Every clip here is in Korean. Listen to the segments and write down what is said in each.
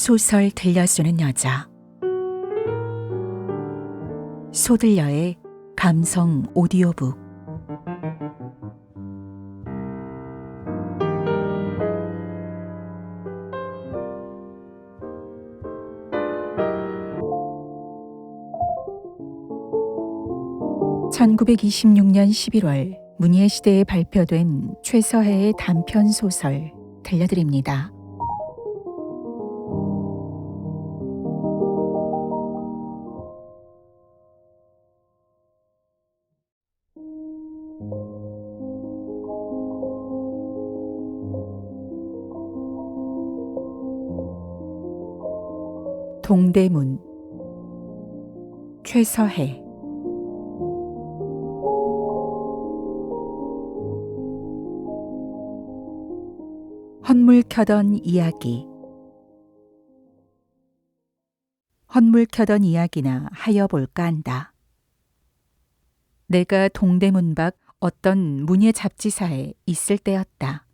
소설 들려주는 여자. 소들려의 감성 오디오북. (1926년 11월) 문예 시대에 발표된 최서해의 단편 소설 들려드립니다. 동대문. 최서해. 헛물 켜던 이야기. 헛물 켜던 이야기나 하여볼까 한다. 내가 동대문 밖 어떤 문예 잡지사에 있을 때였다.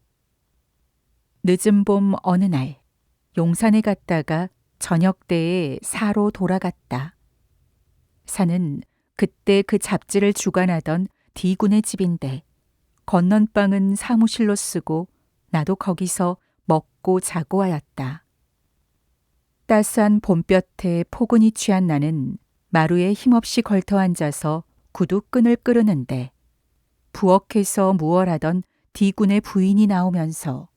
늦은 봄 어느 날 용산에 갔다가 저녁 때에 사로 돌아갔다. 사는 그때 그 잡지를 주관하던 D군의 집인데 건넌방은 사무실로 쓰고 나도 거기서 먹고 자고 하였다. 따스한 봄볕에 포근이 취한 나는 마루에 힘없이 걸터 앉아서 구두끈을 끄르는데 부엌에서 무얼하던 D군의 부인이 나오면서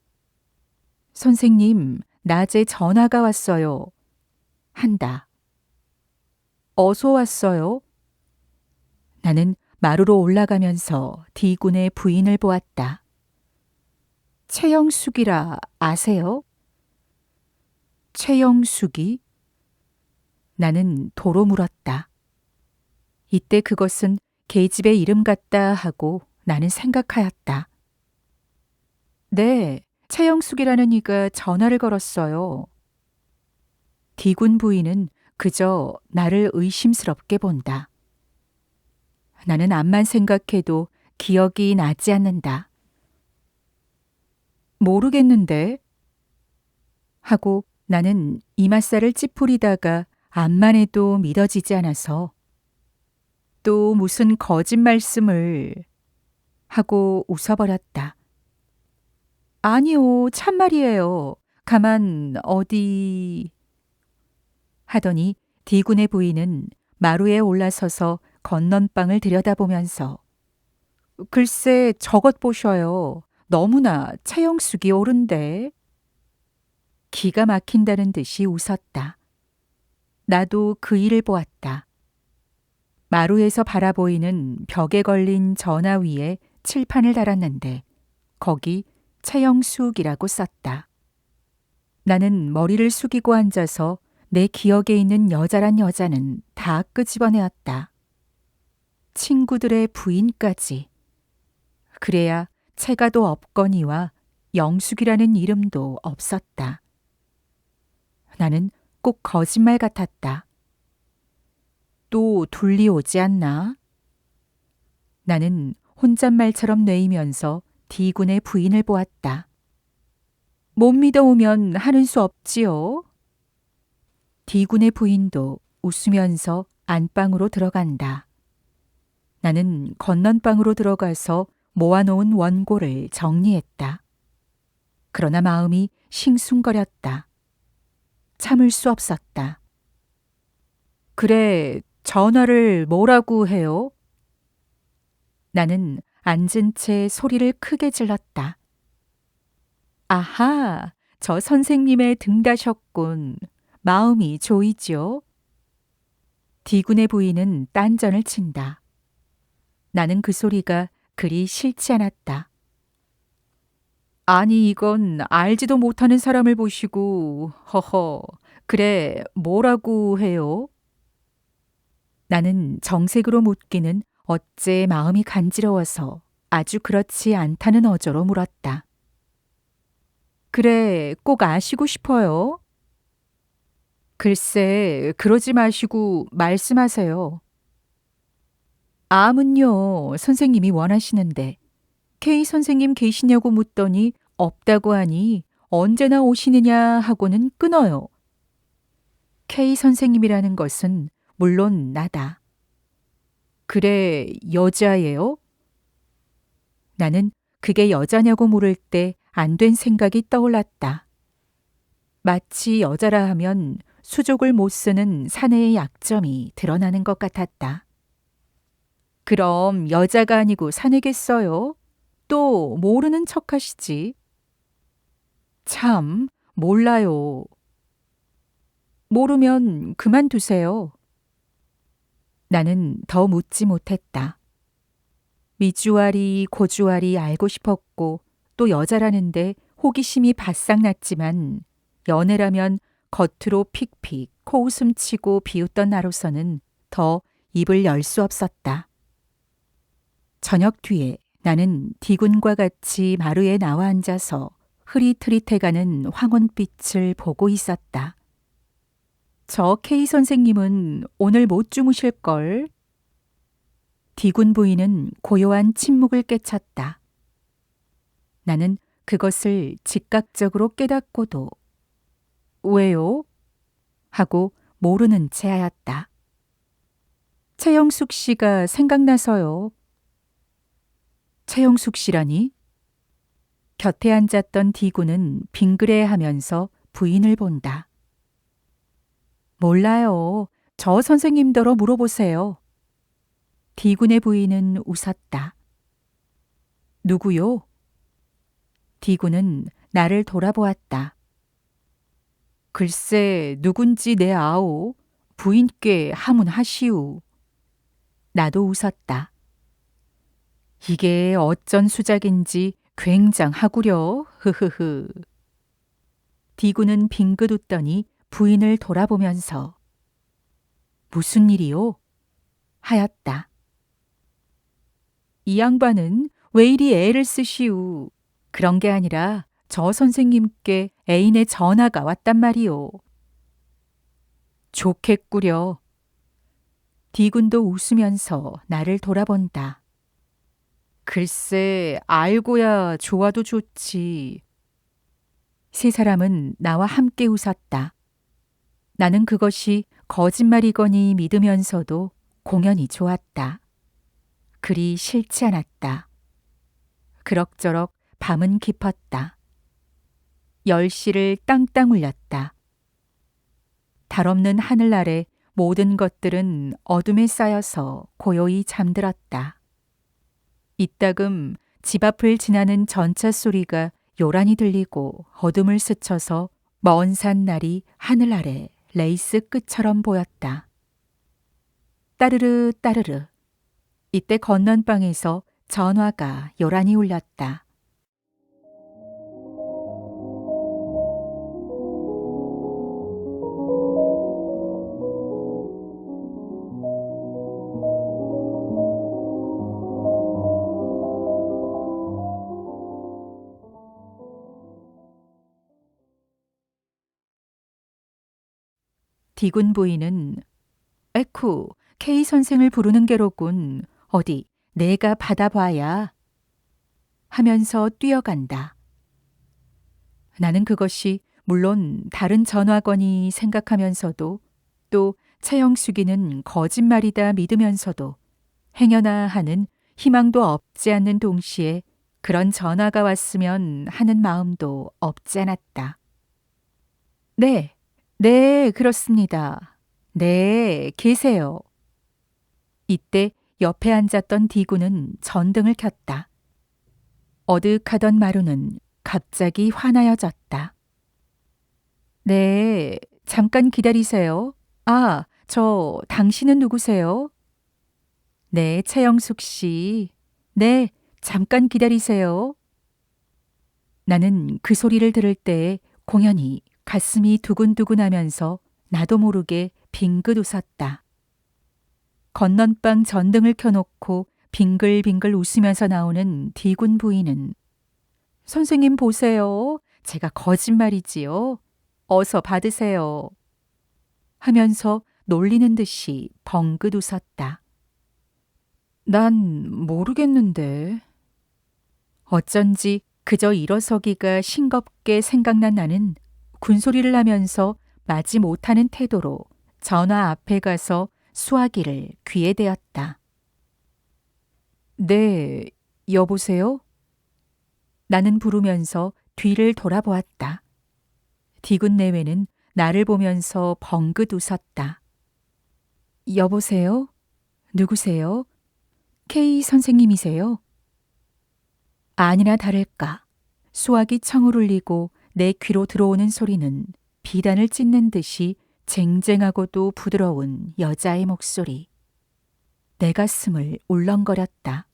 "선생님, 낮에 전화가 왔어요." 한다. "어서 왔어요?" 나는 마루로 올라가면서 D군의 부인을 보았다. 최영숙이라 아세요? 최영숙이? 나는 도로 물었다. 이때 그것은 계집의 이름 같다 하고 나는 생각하였다. 네, 최영숙이라는 이가 전화를 걸었어요. D군 부인은 그저 나를 의심스럽게 본다. 나는 암만 생각해도 기억이 나지 않는다. 모르겠는데? 하고 나는 이맛살을 찌푸리다가 암만 해도 믿어지지 않아서 또 무슨 거짓 말씀을 하고 웃어버렸다. 아니요, 참말이에요. 가만 어디 하더니 D군의 부인은 마루에 올라서서 건넌방을 들여다보면서 글쎄 저것 보셔요. 너무나 최영숙이 옳은데. 기가 막힌다는 듯이 웃었다. 나도 그 일을 보았다. 마루에서 바라보이는 벽에 걸린 전화 위에 칠판을 달았는데 거기 최영숙이라고 썼다. 나는 머리를 숙이고 앉아서 내 기억에 있는 여자란 여자는 다 끄집어내었다. 친구들의 부인까지. 그래야 채가도 없거니와 영숙이라는 이름도 없었다. 나는 꼭 거짓말 같았다. 또 둘리 오지 않나? 나는 혼잣말처럼 내이면서 D군의 부인을 보았다. 못 믿어오면 하는 수 없지요. D군의 부인도 웃으면서 안방으로 들어간다. 나는 건넌방으로 들어가서 모아놓은 원고를 정리했다. 그러나 마음이 싱숭거렸다. 참을 수 없었다. 그래, 전화를 뭐라고 해요? 나는 앉은 채 소리를 크게 질렀다. 아하, 저 선생님의 등다셨군. 마음이 조이지요? D군의 부인은 딴전을 친다. 나는 그 소리가 그리 싫지 않았다. 아니 이건 알지도 못하는 사람을 보시고 허허 그래 뭐라고 해요? 나는 정색으로 묻기는 어째 마음이 간지러워서 아주 그렇지 않다는 어조로 물었다. 그래 꼭 아시고 싶어요? 글쎄 그러지 마시고 말씀하세요. 암은요 선생님이 원하시는데 K 선생님 계시냐고 묻더니 없다고 하니 언제나 오시느냐 하고는 끊어요. K 선생님이라는 것은 물론 나다. 그래, 여자예요? 나는 그게 여자냐고 물을 때 안 된 생각이 떠올랐다. 마치 여자라 하면 수족을 못 쓰는 사내의 약점이 드러나는 것 같았다. 그럼 여자가 아니고 사내겠어요? 또 모르는 척 하시지. 참, 몰라요. 모르면 그만두세요. 나는 더 묻지 못했다. 미주알이 고주알이 알고 싶었고 또 여자라는데 호기심이 바싹 났지만 연애라면 겉으로 픽픽 코웃음 치고 비웃던 나로서는 더 입을 열 수 없었다. 저녁 뒤에 나는 디군과 같이 마루에 나와 앉아서 흐릿흐릿해가는 황혼빛을 보고 있었다. 저 K 선생님은 오늘 못 주무실걸? 디군 부인은 고요한 침묵을 깨쳤다. 나는 그것을 즉각적으로 깨닫고도 왜요? 하고 모르는 채 하였다. 최영숙 씨가 생각나서요. 최영숙 씨라니? 곁에 앉았던 디군은 빙그레하면서 부인을 본다. 몰라요. 저 선생님더러 물어보세요. 디군의 부인은 웃었다. 누구요? 디군은 나를 돌아보았다. 글쎄 누군지 내 아오. 부인께 하문하시우. 나도 웃었다. 이게 어쩐 수작인지 굉장하구려. 흐흐흐. 디군은 빙긋 웃더니 부인을 돌아보면서 무슨 일이요? 하였다. 이 양반은 왜 이리 애를 쓰시우. 그런 게 아니라 저 선생님께 애인의 전화가 왔단 말이오. 좋겠구려. 디군도 웃으면서 나를 돌아본다. 글쎄 알고야 좋아도 좋지. 세 사람은 나와 함께 웃었다. 나는 그것이 거짓말이거니 믿으면서도 공연히 좋았다. 그리 싫지 않았다. 그럭저럭 밤은 깊었다. 10시를 땅땅 울렸다. 달없는 하늘 아래 모든 것들은 어둠에 쌓여서 고요히 잠들었다. 이따금 집 앞을 지나는 전차 소리가 요란히 들리고 어둠을 스쳐서 먼 산날이 하늘 아래 레이스 끝처럼 보였다. 따르르 따르르. 이때 건넌방에서 전화가 요란히 울렸다. 디군 부인은 에쿠, K 선생을 부르는 게로군. 어디 내가 받아봐야. 하면서 뛰어간다. 나는 그것이 물론 다른 전화건이 생각하면서도 또 최영숙이는 거짓말이다 믿으면서도 행여나 하는 희망도 없지 않는 동시에 그런 전화가 왔으면 하는 마음도 없지 않았다. 네, 네, 그렇습니다. 네, 계세요. 이때 옆에 앉았던 디군은 전등을 켰다. 어둑하던 마루는 갑자기 환하여졌다. 네, 잠깐 기다리세요. 아, 당신은 누구세요? 네, 최영숙 씨. 네, 잠깐 기다리세요. 나는 그 소리를 들을 때에 공연히 가슴이 두근두근하면서 나도 모르게 빙긋 웃었다. 건넌방 전등을 켜놓고 빙글빙글 웃으면서 나오는 디군 부인은 선생님 보세요. 제가 거짓말이지요. 어서 받으세요. 하면서 놀리는 듯이 벙긋 웃었다. 난 모르겠는데. 어쩐지 그저 일어서기가 싱겁게 생각난 나는 군소리를 하면서 마지 못하는 태도로 전화 앞에 가서 수화기를 귀에 대었다. 네, 여보세요? 나는 부르면서 뒤를 돌아보았다. 디군 내외는 나를 보면서 벙긋 웃었다. 여보세요? 누구세요? K 선생님이세요? 아니나 다를까. 수화기 청을 울리고 내 귀로 들어오는 소리는 비단을 찢는 듯이 쟁쟁하고도 부드러운 여자의 목소리. 내 가슴을 울렁거렸다.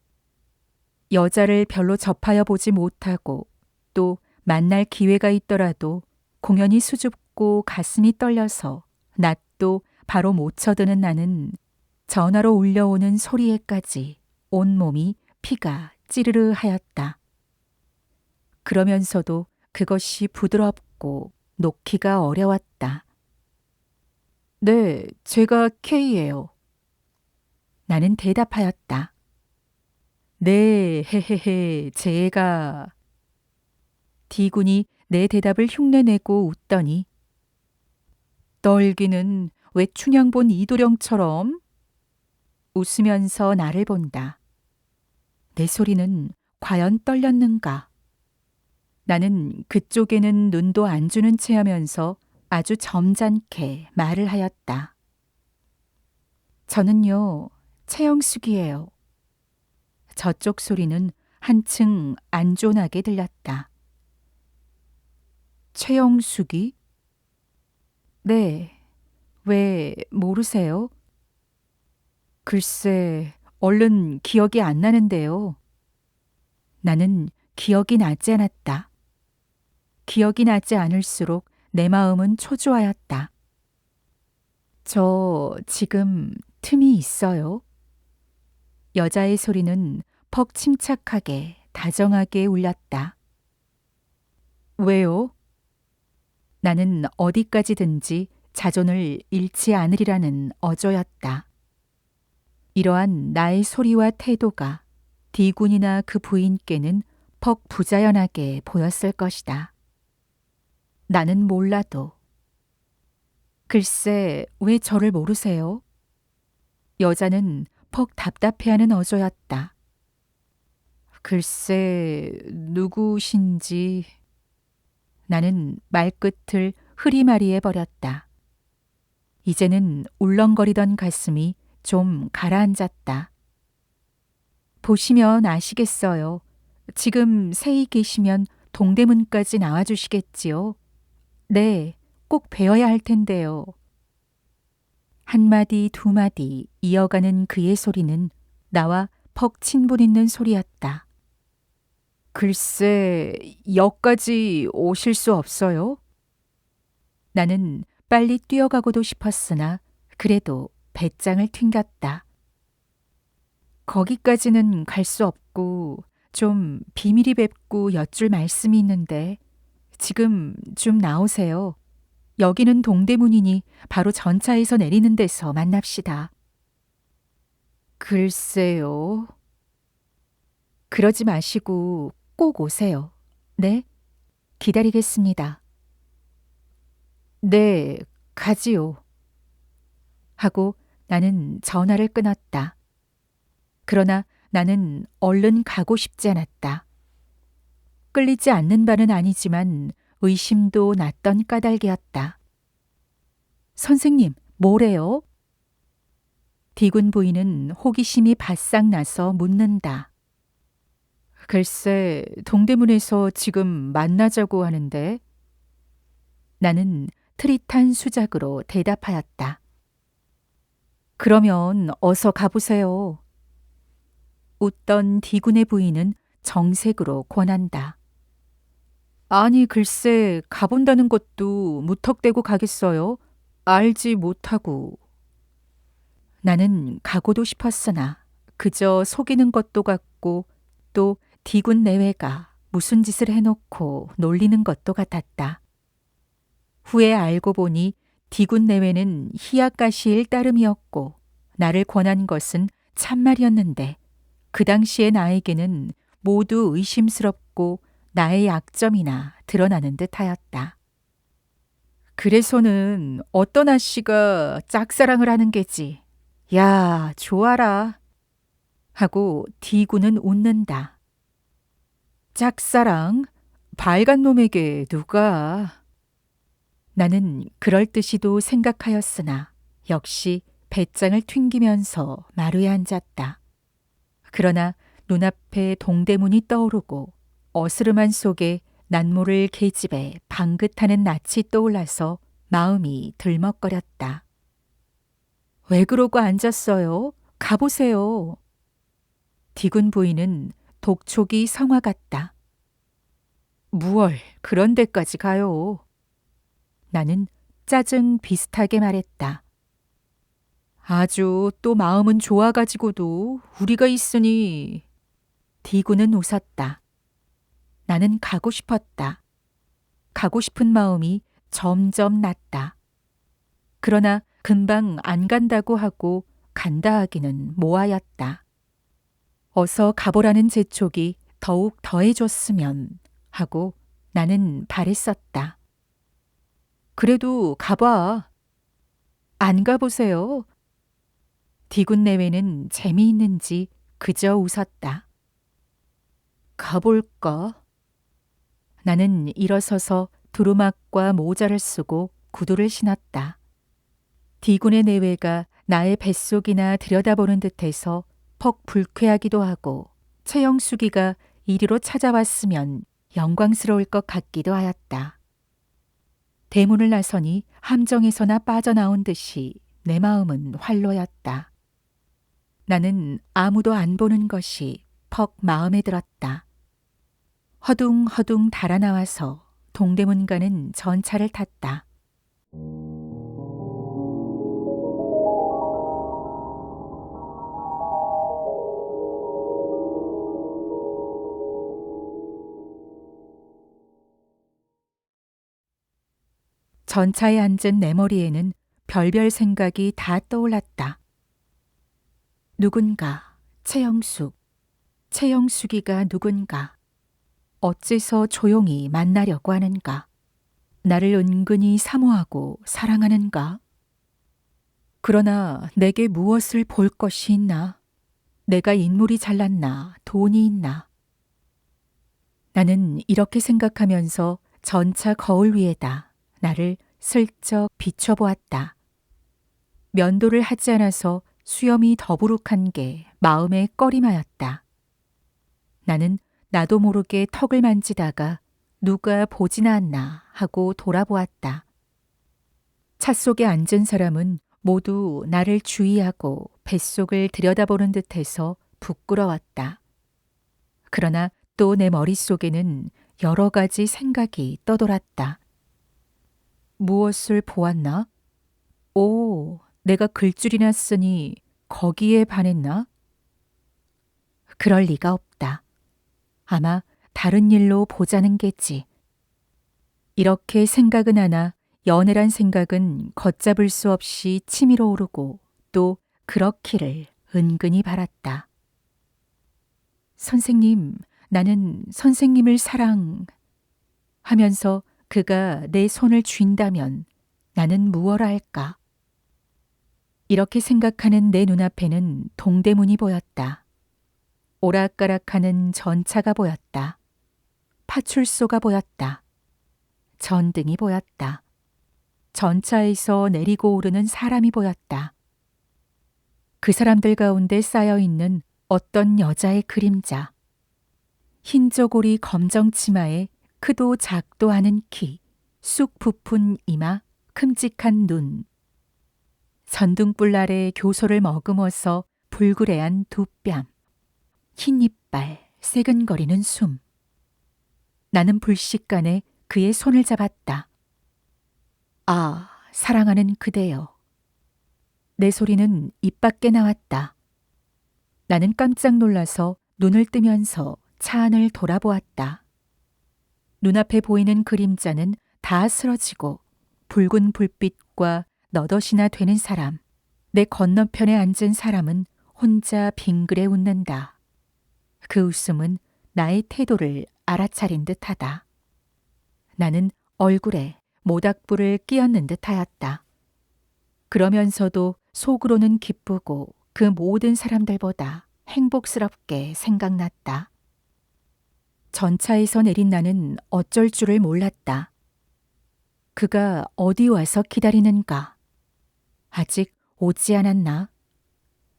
여자를 별로 접하여 보지 못하고 또 만날 기회가 있더라도 공연히 수줍고 가슴이 떨려서 낯도 바로 못 쳐드는 나는 전화로 울려오는 소리에까지 온몸이 피가 찌르르 하였다. 그러면서도 그것이 부드럽고 놓기가 어려웠다. 네, 제가 K예요. 나는 대답하였다. 네, 헤헤헤, 제가... D군이 내 대답을 흉내내고 웃더니 떨기는 왜 춘향 본 이도령처럼? 웃으면서 나를 본다. 내 소리는 과연 떨렸는가? 나는 그쪽에는 눈도 안 주는 채 하면서 아주 점잖게 말을 하였다. 저는요, 최영숙이에요. 저쪽 소리는 한층 안존하게 들렸다. 최영숙이? 네, 왜 모르세요? 글쎄, 얼른 기억이 안 나는데요. 나는 기억이 나지 않았다. 기억이 나지 않을수록 내 마음은 초조하였다. 저 지금 틈이 있어요. 여자의 소리는 퍽 침착하게 다정하게 울렸다. 왜요? 나는 어디까지든지 자존을 잃지 않으리라는 어조였다. 이러한 나의 소리와 태도가 D군이나 그 부인께는 퍽 부자연하게 보였을 것이다. 나는 몰라도. 글쎄, 왜 저를 모르세요? 여자는 퍽 답답해하는 어조였다. 글쎄, 누구신지... 나는 말끝을 흐리마리해 버렸다. 이제는 울렁거리던 가슴이 좀 가라앉았다. 보시면 아시겠어요. 지금 세이 계시면 동대문까지 나와주시겠지요. 네, 꼭 뵈어야 할 텐데요. 한마디 두마디 이어가는 그의 소리는 나와 퍽 친분 있는 소리였다. 글쎄, 역까지 오실 수 없어요? 나는 빨리 뛰어가고도 싶었으나 그래도 배짱을 튕겼다. 거기까지는 갈 수 없고 좀 비밀이 뵙고 여쭐 말씀이 있는데 지금 좀 나오세요. 여기는 동대문이니 바로 전차에서 내리는 데서 만납시다. 글쎄요. 그러지 마시고 꼭 오세요. 네? 기다리겠습니다. 네, 가지요. 하고 나는 전화를 끊었다. 그러나 나는 얼른 가고 싶지 않았다. 끌리지 않는 바는 아니지만 의심도 났던 까닭이었다. 선생님, 뭐래요? 디군 부인은 호기심이 바싹 나서 묻는다. 글쎄, 동대문에서 지금 만나자고 하는데. 나는 트릿한 수작으로 대답하였다. 그러면 어서 가보세요. 웃던 디군의 부인은 정색으로 권한다. 아니, 글쎄, 가본다는 것도 무턱대고 가겠어요? 알지 못하고. 나는 가고도 싶었으나 그저 속이는 것도 같고 또 디군 내외가 무슨 짓을 해놓고 놀리는 것도 같았다. 후에 알고 보니 디군 내외는 희약가시일 따름이었고 나를 권한 것은 참말이었는데 그 당시의 나에게는 모두 의심스럽고 나의 약점이나 드러나는 듯하였다. 그래서는 어떤 아씨가 짝사랑을 하는 게지. 야, 좋아라. 하고 디구는 웃는다. 짝사랑? 발간 놈에게 누가? 나는 그럴듯이도 생각하였으나 역시 배짱을 튕기면서 마루에 앉았다. 그러나 눈앞에 동대문이 떠오르고 어스름한 속에 난모를 계집에 방긋하는 낯이 떠올라서 마음이 들먹거렸다. 왜 그러고 앉았어요? 가보세요. 디군 부인은 독촉이 성화 같다. 무얼 그런 데까지 가요. 나는 짜증 비슷하게 말했다. 아주 또 마음은 좋아가지고도 우리가 있으니. 디구는 웃었다. 나는 가고 싶었다. 가고 싶은 마음이 점점 났다. 그러나 금방 안 간다고 하고 간다 하기는 모하였다. 어서 가보라는 재촉이 더욱 더해졌으면 하고 나는 바랬었다. 그래도 가봐. 안 가보세요. 디군 내외는 재미있는지 그저 웃었다. 가볼까? 나는 일어서서 두루마과 모자를 쓰고 구두를 신었다. 디군의 내외가 나의 뱃속이나 들여다보는 듯해서 퍽 불쾌하기도 하고 최영숙이가 이리로 찾아왔으면 영광스러울 것 같기도 하였다. 대문을 나서니 함정에서나 빠져나온 듯이 내 마음은 활로였다. 나는 아무도 안 보는 것이 퍽 마음에 들었다. 허둥허둥 달아나와서 동대문 가는 전차를 탔다. 전차에 앉은 내 머리에는 별별 생각이 다 떠올랐다. 누군가, 최영숙이가 누군가, 어째서 조용히 만나려고 하는가, 나를 은근히 사모하고 사랑하는가? 그러나 내게 무엇을 볼 것이 있나? 내가 인물이 잘났나, 돈이 있나? 나는 이렇게 생각하면서 전차 거울 위에다 나를 슬쩍 비춰보았다. 면도를 하지 않아서 수염이 더부룩한 게 마음에 꺼림하였다. 나는 나도 모르게 턱을 만지다가 누가 보지나 않나 하고 돌아보았다. 차 속에 앉은 사람은 모두 나를 주의하고 뱃속을 들여다보는 듯해서 부끄러웠다. 그러나 또 내 머릿속에는 여러 가지 생각이 떠돌았다. 무엇을 보았나? 오, 내가 글줄이나 쓰니 거기에 반했나? 그럴 리가 없다. 아마 다른 일로 보자는 게지. 이렇게 생각은 하나 연애란 생각은 걷잡을 수 없이 치밀어 오르고 또 그렇기를 은근히 바랐다. 선생님, 나는 선생님을 하면서 그가 내 손을 쥔다면 나는 무엇을 할까? 이렇게 생각하는 내 눈앞에는 동대문이 보였다. 오락가락하는 전차가 보였다. 파출소가 보였다. 전등이 보였다. 전차에서 내리고 오르는 사람이 보였다. 그 사람들 가운데 쌓여있는 어떤 여자의 그림자. 흰 저고리 검정 치마에 크도 작도 않은 키, 쑥 부푼 이마, 큼직한 눈. 전등불 아래 교소를 머금어서 불그레한 두 뺨. 흰 이빨, 새근거리는 숨. 나는 불식간에 그의 손을 잡았다. 아, 사랑하는 그대여. 내 소리는 입 밖에 나왔다. 나는 깜짝 놀라서 눈을 뜨면서 차 안을 돌아보았다. 눈앞에 보이는 그림자는 다 쓰러지고 붉은 불빛과 너덧이나 되는 사람, 내 건너편에 앉은 사람은 혼자 빙그레 웃는다. 그 웃음은 나의 태도를 알아차린 듯하다. 나는 얼굴에 모닥불을 끼얹는 듯하였다. 그러면서도 속으로는 기쁘고 그 모든 사람들보다 행복스럽게 생각났다. 전차에서 내린 나는 어쩔 줄을 몰랐다. 그가 어디 와서 기다리는가? 아직 오지 않았나?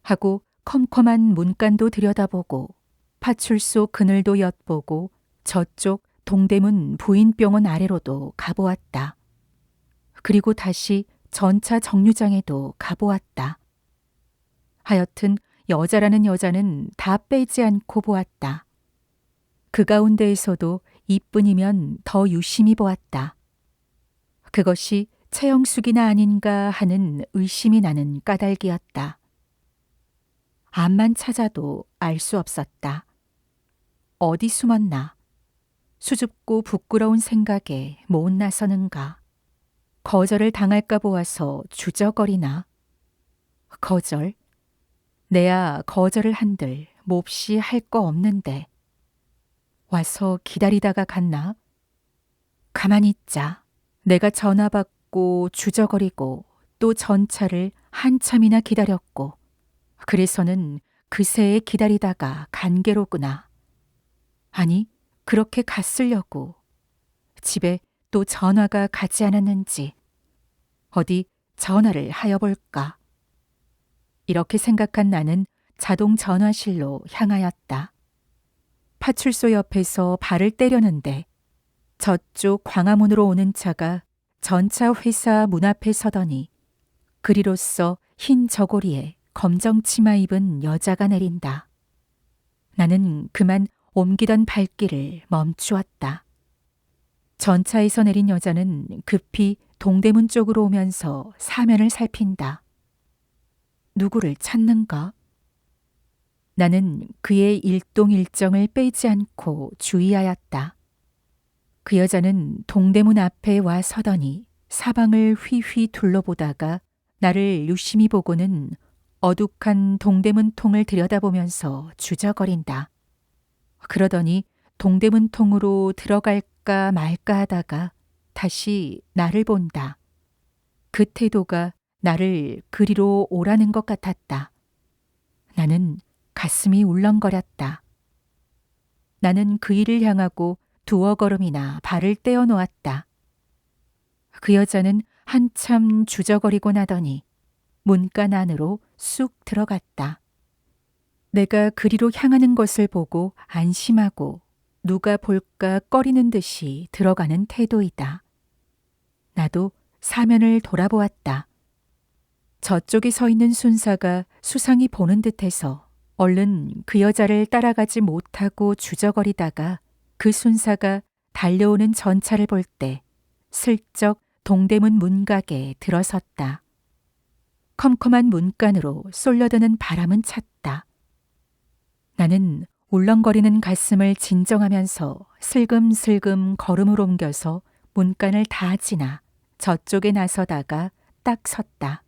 하고 컴컴한 문간도 들여다보고 파출소 그늘도 엿보고 저쪽 동대문 부인병원 아래로도 가보았다. 그리고 다시 전차 정류장에도 가보았다. 하여튼 여자라는 여자는 다 빼지 않고 보았다. 그 가운데에서도 이뿐이면 더 유심히 보았다. 그것이 최영숙이나 아닌가 하는 의심이 나는 까닭이었다. 암만 찾아도 알 수 없었다. 어디 숨었나? 수줍고 부끄러운 생각에 못 나서는가? 거절을 당할까 보아서 주저거리나? 거절? 내야 거절을 한들 몹시 할 거 없는데. 와서 기다리다가 갔나? 가만히 있자. 내가 전화 받고 주저거리고 또 전차를 한참이나 기다렸고 그래서는 그새에 기다리다가 간 게로구나. 아니, 그렇게 갔으려고. 집에 또 전화가 가지 않았는지 어디 전화를 하여볼까. 이렇게 생각한 나는 자동 전화실로 향하였다. 파출소 옆에서 발을 때려는데 저쪽 광화문으로 오는 차가 전차 회사 문 앞에 서더니 그리로써 흰 저고리에 검정 치마 입은 여자가 내린다. 나는 그만 옮기던 발길을 멈추었다. 전차에서 내린 여자는 급히 동대문 쪽으로 오면서 사면을 살핀다. 누구를 찾는가? 나는 그의 일동일정을 빼지 않고 주의하였다. 그 여자는 동대문 앞에 와 서더니 사방을 휘휘 둘러보다가 나를 유심히 보고는 어둑한 동대문 통을 들여다보면서 주저거린다. 그러더니 동대문 통으로 들어갈까 말까 하다가 다시 나를 본다. 그 태도가 나를 그리로 오라는 것 같았다. 나는 가슴이 울렁거렸다. 나는 그 일을 향하고 두어 걸음이나 발을 떼어 놓았다. 그 여자는 한참 주저거리고 나더니 문간 안으로 쑥 들어갔다. 내가 그리로 향하는 것을 보고 안심하고 누가 볼까 꺼리는 듯이 들어가는 태도이다. 나도 사면을 돌아보았다. 저쪽에 서 있는 순사가 수상히 보는 듯해서 얼른 그 여자를 따라가지 못하고 주저거리다가 그 순사가 달려오는 전차를 볼 때 슬쩍 동대문 문각에 들어섰다. 컴컴한 문간으로 쏠려드는 바람은 찼다. 나는 울렁거리는 가슴을 진정하면서 슬금슬금 걸음을 옮겨서 문간을 다 지나 저쪽에 나서다가 딱 섰다.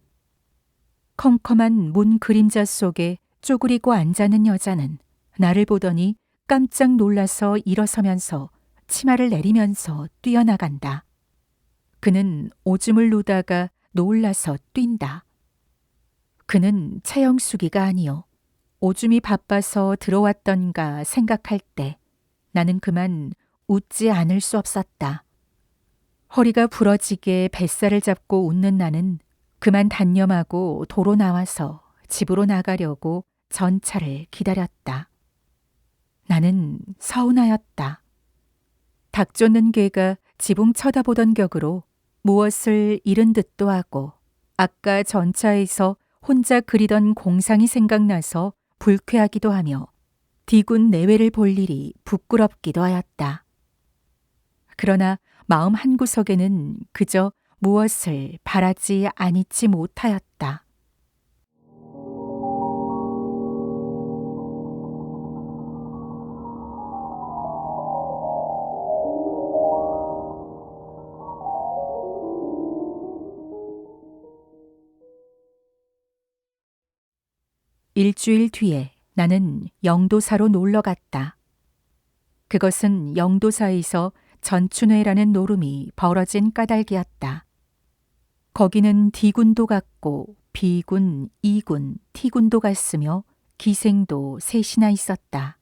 컴컴한 문 그림자 속에 쪼그리고 앉아는 여자는 나를 보더니 깜짝 놀라서 일어서면서 치마를 내리면서 뛰어나간다. 그는 오줌을 누다가 놀라서 뛴다. 그는 최영숙이가 아니요. 오줌이 바빠서 들어왔던가 생각할 때 나는 그만 웃지 않을 수 없었다. 허리가 부러지게 뱃살을 잡고 웃는 나는 그만 단념하고 도로 나와서 집으로 나가려고 전차를 기다렸다. 나는 서운하였다. 닭 쫓는 개가 지붕 쳐다보던 격으로 무엇을 잃은 듯도 하고 아까 전차에서 혼자 그리던 공상이 생각나서 불쾌하기도 하며 디군 내외를 볼 일이 부끄럽기도 하였다. 그러나 마음 한구석에는 그저 무엇을 바라지 아니치 못하였다. 일주일 뒤에 나는 영도사로 놀러 갔다. 그것은 영도사에서 전춘회라는 노름이 벌어진 까닭이었다. 거기는 D군도 갔고 B군, E군, T군도 갔으며 기생도 셋이나 있었다.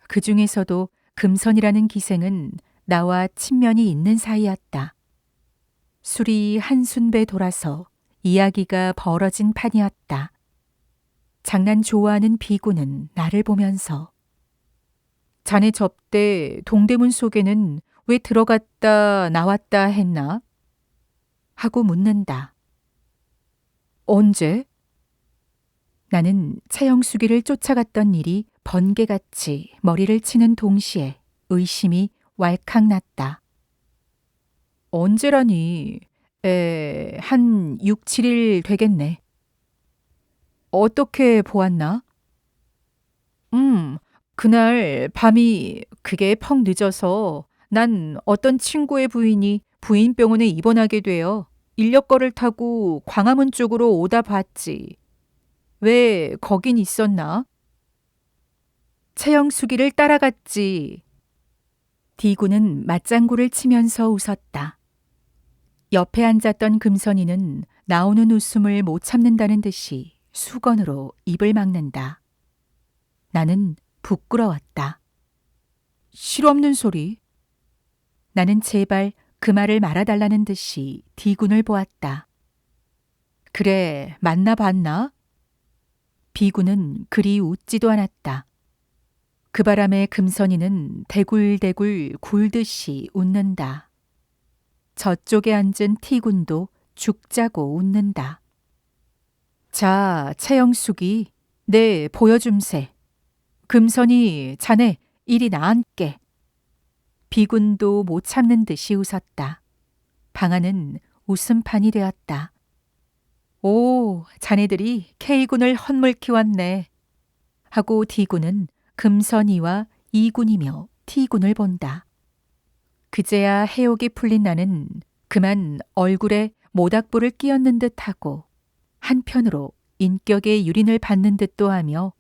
그 중에서도 금선이라는 기생은 나와 친면이 있는 사이였다. 술이 한순배 돌아서 이야기가 벌어진 판이었다. 장난 좋아하는 B군은 나를 보면서 자네 접대 동대문 속에는 왜 들어갔다 나왔다 했나? 하고 묻는다. 언제? 나는 차영숙이를 쫓아갔던 일이 번개같이 머리를 치는 동시에 의심이 왈칵 났다. 언제라니? 한 6, 7일 되겠네. 어떻게 보았나? 그날 밤이 그게 펑 늦어서 난 어떤 친구의 부인이 부인병원에 입원하게 되어 인력거를 타고 광화문 쪽으로 오다 봤지. 왜 거긴 있었나? 채영숙이를 따라갔지. D군은 맞장구를 치면서 웃었다. 옆에 앉았던 금선이는 나오는 웃음을 못 참는다는 듯이 수건으로 입을 막는다. 나는 부끄러웠다. 실없는 소리. 나는 제발 그 말을 말아달라는 듯이 D군을 보았다. 그래, 만나봤나? B군은 그리 웃지도 않았다. 그 바람에 금선이는 대굴대굴 굴듯이 웃는다. 저쪽에 앉은 T군도 죽자고 웃는다. 자, 채영숙이, 네, 보여줌세. 금선이, 자네, 이리 나앉게. B군도 못 참는 듯이 웃었다. 방안은 웃음판이 되었다. 오, 자네들이 K군을 헛물 키웠네. 하고 D군은 금선이와 E군이며 T군을 본다. 그제야 해옥이 풀린 나는 그만 얼굴에 모닥불을 끼얹는 듯하고 한편으로 인격의 유린을 받는 듯도 하며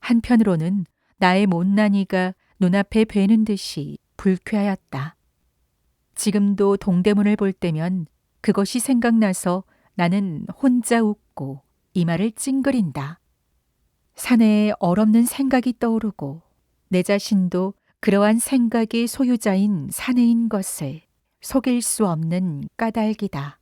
한편으로는 나의 못난이가 눈앞에 뵈는 듯이 불쾌하였다. 지금도 동대문을 볼 때면 그것이 생각나서 나는 혼자 웃고 이마를 찡그린다. 사내에 얼없는 생각이 떠오르고 내 자신도 그러한 생각의 소유자인 사내인 것을 속일 수 없는 까닭이다.